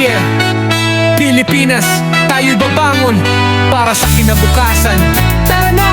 Yeah, Pilipinas, tayo'y babangon para sa kinabukasan. Tara na!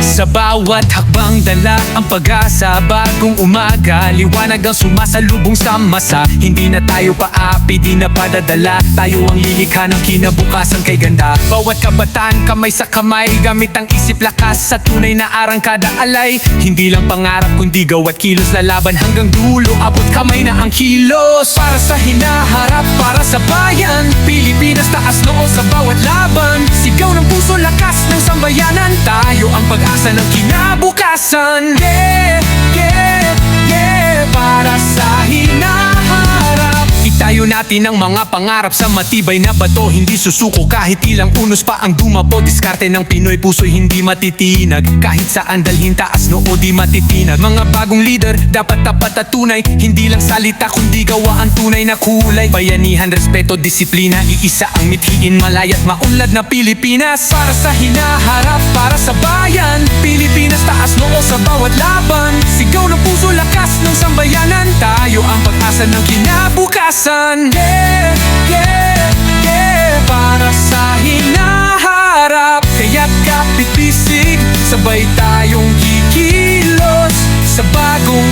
Sa bawat hakbang dala ang pag-asa. Bagong umaga, liwanag ang sumasalubong sa masa. Hindi na tayo paapi, di na padadala. Tayo ang lilikha ng kinabukasan kay ganda. Bawat kabataan, kamay sa kamay, gamit ang isip, lakas sa tunay na arangkada alay. Hindi lang pangarap kundi gawa't kilos, lalaban hanggang dulo, abot kamay na ang kilos. Para sa hinaharap, para sa bayan, Pilipinas, taas noo sa bawat laban. Sigaw ng puso, lakas ng sambayanan. Tayo ang pag-asa ng kinabukasan. Yeah, yeah, yeah. Para sa hinaharap, itayo natin ang mga pangarap sa matibay na bato. Hindi susuko kahit ilang unos pa ang dumapo. Diskarte ng Pinoy, puso'y hindi matitinag. Kahit saan dalhin, taas noo di matitinag. Mga bagong leader, dapat tapat at tunay. Hindi lang salita kundi gawa ang tunay na kulay. Bayanihan, respeto, disiplina, iisa ang mithiin. Malaya't maunlad na Pilipinas. Para sa hinaharap, para sa bayan, Pilipinas, taas noo sa bawat laban. Sigaw ng puso, lakas ng sambayanan. Tayo ang pag-asa ng kinabukasan. Yeah, yeah, yeah. Para sa hinaharap, kaya't kapit bisig, sabay tayong kikilos sa bagong